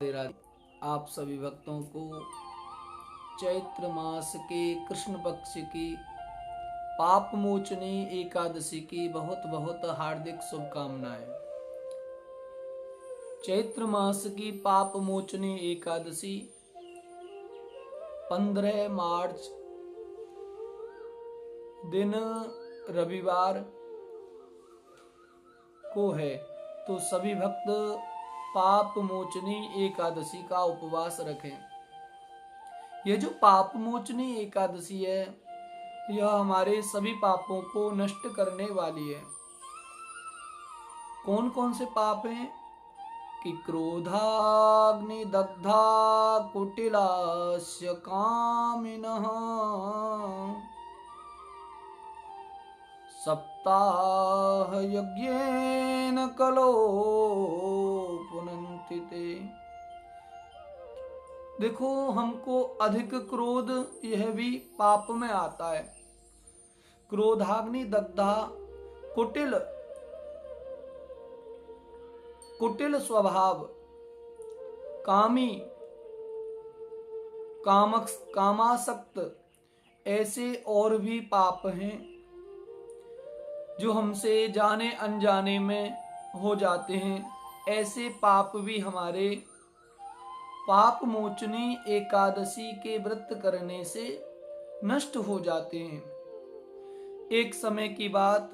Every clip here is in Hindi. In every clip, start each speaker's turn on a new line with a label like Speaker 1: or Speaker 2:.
Speaker 1: आप सभी भक्तों को चैत्र मास के कृष्ण पक्ष की पाप मोचनी एकादशी की बहुत बहुत हार्दिक शुभकामनाएं। चैत्र मास की पाप मोचनी एकादशी 15 मार्च दिन रविवार को है, तो सभी भक्त पाप मोचनी एकादशी का उपवास रखें। यह जो पाप मोचनी एकादशी है, यह हमारे सभी पापों को नष्ट करने वाली है। कौन कौन से पाप हैं कि क्रोधाग्नि दग्धा कुटिलास्य कामिनः सप्ताह यज्ञेन कलो पुनन्ति ते। देखो, हमको अधिक क्रोध यह भी पाप में आता है। क्रोधाग्नि दग्धा, कुटिल स्वभाव, कामी, कामासक्त, ऐसे और भी पाप हैं जो हमसे जाने अनजाने में हो जाते हैं। ऐसे पाप भी हमारे पाप मोचनी एकादशी के व्रत करने से नष्ट हो जाते हैं। एक समय की बात,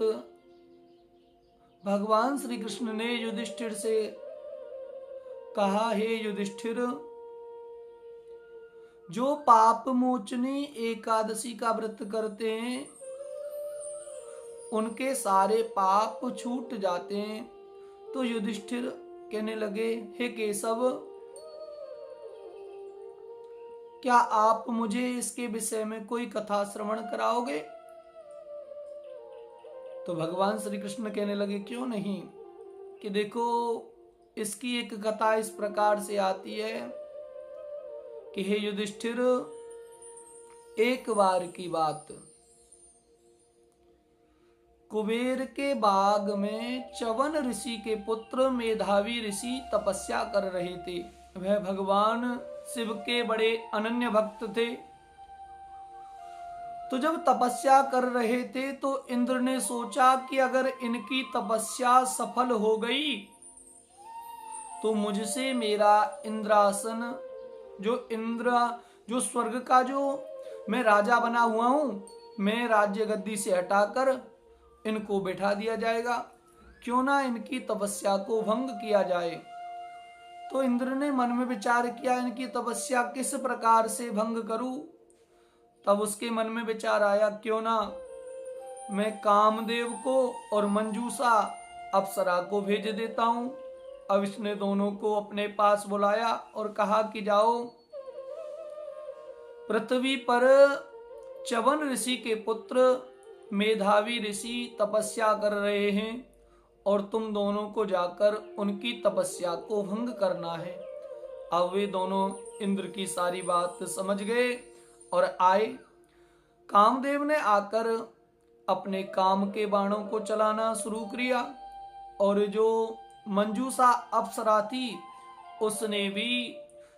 Speaker 1: भगवान श्री कृष्ण ने युधिष्ठिर से कहा, हे युधिष्ठिर, जो पाप मोचनी एकादशी का व्रत करते हैं उनके सारे पाप छूट जाते हैं। तो युधिष्ठिर कहने लगे, हे केशव, क्या आप मुझे इसके विषय में कोई कथा श्रवण कराओगे? तो भगवान श्री कृष्ण कहने लगे, क्यों नहीं, कि देखो, इसकी एक कथा इस प्रकार से आती है कि हे युधिष्ठिर, एक बार की बात, कुबेर के बाग में च्यवन ऋषि के पुत्र मेधावी ऋषि तपस्या कर रहे थे। वह भगवान शिव के बड़े अनन्य भक्त थे। तो जब तपस्या कर रहे थे तो इंद्र ने सोचा कि अगर इनकी तपस्या सफल हो गई तो मुझसे मेरा इंद्रासन, जो स्वर्ग का जो मैं राजा बना हुआ हूं, मैं राज्य गद्दी से हटाकर इनको बैठा दिया जाएगा। क्यों ना इनकी तपस्या को भंग किया जाए। तो इंद्र ने मन में विचार किया, इनकी तपस्या किस प्रकार से भंग करूं। तब उसके मन में विचार आया, क्यों ना मैं कामदेव को और मंजूषा अप्सरा को भेज देता हूं। अब इसने दोनों को अपने पास बुलाया और कहा कि जाओ, पृथ्वी पर च्यवन ऋषि के पुत्र मेधावी ऋषि तपस्या कर रहे हैं और तुम दोनों को जाकर उनकी तपस्या को भंग करना है। अब वे दोनों इंद्र की सारी बात समझ गए और आए। कामदेव ने आकर अपने काम के बाणों को चलाना शुरू किया और जो मंजूषा अप्सरा थी उसने भी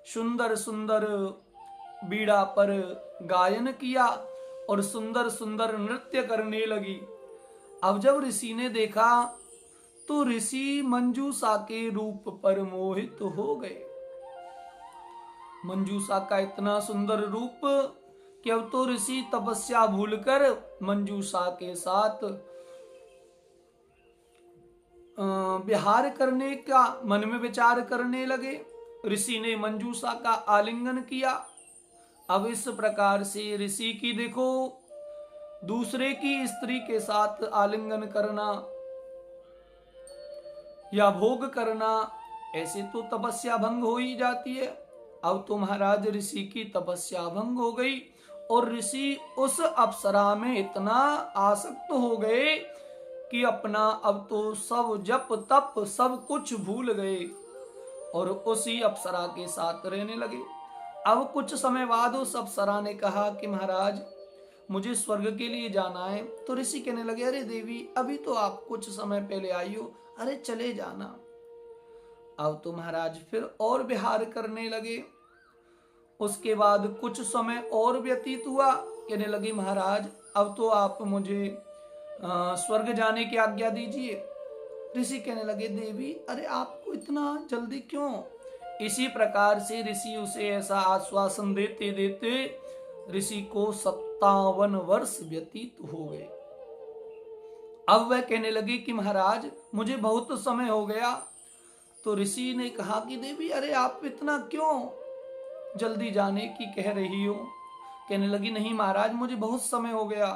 Speaker 1: सुंदर सुंदर बीड़ा पर गायन किया और सुंदर सुंदर नृत्य करने लगी। अब जब ऋषि ने देखा तो ऋषि मंजूषा के रूप पर मोहित हो गए। मंजूषा का इतना सुंदर रूप कि अब तो ऋषि तपस्या भूलकर मंजूषा के साथ विहार करने का मन में विचार करने लगे। ऋषि ने मंजूषा का आलिंगन किया। अब इस प्रकार से ऋषि की देखो, दूसरे की स्त्री के साथ आलिंगन करना या भोग करना, ऐसे तो तपस्या भंग हो ही जाती है। अब तो महाराज ऋषि की तपस्या भंग हो गई और ऋषि उस अप्सरा में इतना आसक्त हो गए कि अपना अब तो सब जप तप सब कुछ भूल गए और उसी अप्सरा के साथ रहने लगे। अब कुछ समय बाद उस अप्सरा ने कहा कि महाराज, मुझे स्वर्ग के लिए जाना है। तो ऋषि कहने लगे, अरे देवी, अभी तो आप कुछ समय पहले आई हो, अरे चले जाना। अब तो महाराज फिर और विहार करने लगे। उसके बाद कुछ समय और व्यतीत हुआ। कहने लगे महाराज अब तो आप मुझे स्वर्ग जाने की आज्ञा दीजिए। ऋषि कहने लगे देवी अरे आपको इतना जल्दी क्यों। इसी प्रकार से ऋषि उसे ऐसा आश्वासन देते देते ऋषि को 57 वर्ष व्यतीत हो गए। अब वह कहने लगे कि महाराज मुझे बहुत समय हो गया। तो ऋषि ने कहा कि देवी अरे आप इतना क्यों जल्दी जाने की कह रही हो। कहने लगी नहीं महाराज मुझे बहुत समय हो गया।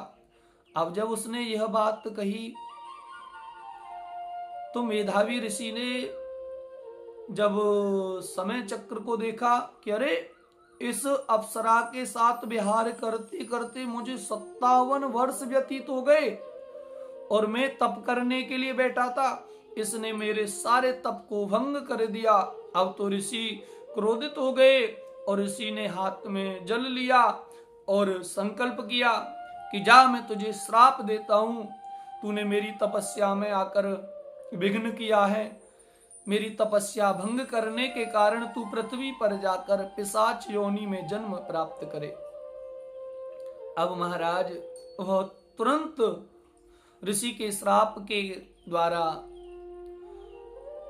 Speaker 1: अब जब उसने यह बात कही तो मेधावी ऋषि ने जब समय चक्र को देखा कि अरे इस अप्सरा के साथ विहार करते करते मुझे 57 वर्ष व्यतीत हो गए और मैं तप करने के लिए बैठा था। इसने मेरे सारे तप को भंग कर दिया। अब तो ऋषि क्रोधित हो गए और ऋषि ने हाथ में जल लिया और संकल्प किया कि जा मैं तुझे श्राप देता हूं। तूने मेरी तपस्या में आकर विघ्न किया है। मेरी तपस्या भंग करने के कारण तू पृथ्वी पर जाकर पिशाच योनि में जन्म प्राप्त करे। अब महाराज वह तुरंत ऋषि के श्राप के द्वारा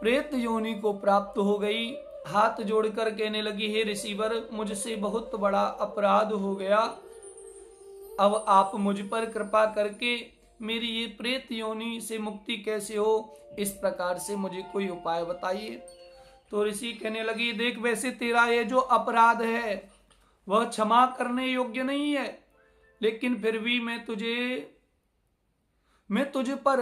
Speaker 1: प्रेत योनि को प्राप्त हो गई। हाथ जोड़कर कहने लगी हे ऋषिवर मुझसे बहुत बड़ा अपराध हो गया। अब आप मुझ पर कृपा करके मेरी ये प्रेत योनि से मुक्ति कैसे हो, इस प्रकार से मुझे कोई उपाय बताइए। तो ऋषि कहने लगी देख वैसे तेरा ये जो अपराध है वह क्षमा करने योग्य नहीं है, लेकिन फिर भी मैं तुझ पर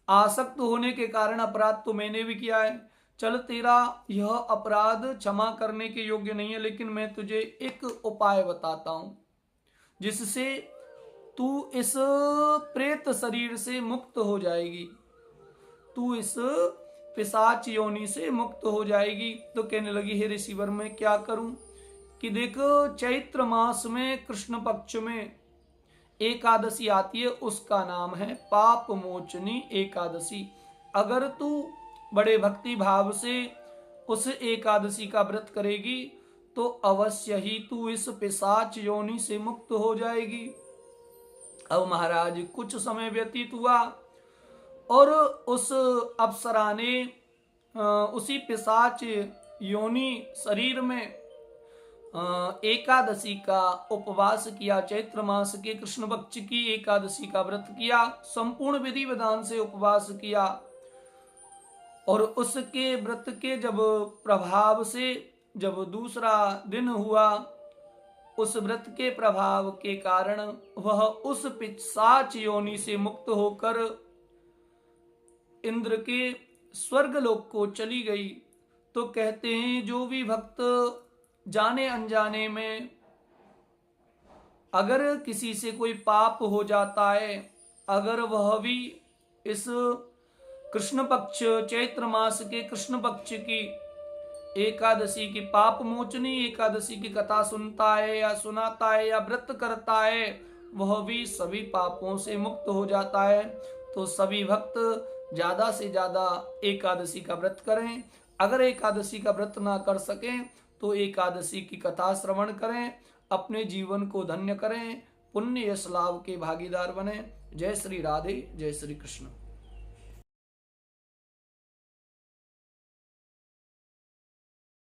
Speaker 1: आसक्त होने के कारण अपराध तो मैंने भी किया है। चल तेरा यह अपराध क्षमा करने के योग्य नहीं है, लेकिन मैं तुझे एक उपाय बताता हूं जिससे तू इस प्रेत शरीर से मुक्त हो जाएगी, तू इस पिशाच योनि से मुक्त हो जाएगी। तो कहने लगी हे ऋषिवर मैं क्या करूं कि देखो चैत्र मास में कृष्ण पक्ष में एकादशी आती है, उसका नाम है पाप मोचनी एकादशी। अगर तू बड़े भक्ति भाव से उस एकादशी का व्रत करेगी तो अवश्य ही तू इस पिशाच योनि से मुक्त हो जाएगी। अब महाराज कुछ समय व्यतीत हुआ और उस अप्सरा ने उसी पिशाच योनि शरीर में एकादशी का उपवास किया। चैत्र मास के कृष्ण पक्ष की एकादशी का व्रत किया, संपूर्ण विधि विधान से उपवास किया और उसके व्रत के जब प्रभाव से जब दूसरा दिन हुआ, उस व्रत के प्रभाव के कारण वह उस पिशाच योनि से मुक्त होकर इंद्र के स्वर्गलोक को चली गई। तो कहते हैं जो भी भक्त जाने अनजाने में अगर किसी से कोई पाप हो जाता है, अगर वह भी इस कृष्ण पक्ष चैत्र मास के कृष्ण पक्ष की एकादशी की पाप मोचनी एकादशी की कथा सुनता है या सुनाता है या व्रत करता है, वह भी सभी पापों से मुक्त हो जाता है। तो सभी भक्त ज्यादा से ज्यादा एकादशी का व्रत करें। अगर एकादशी का व्रत ना कर सकें तो एकादशी की कथा श्रवण करें, अपने जीवन को धन्य करें, पुण्य यश लाभ के भागीदार बने। जय श्री राधे, जय श्री कृष्ण।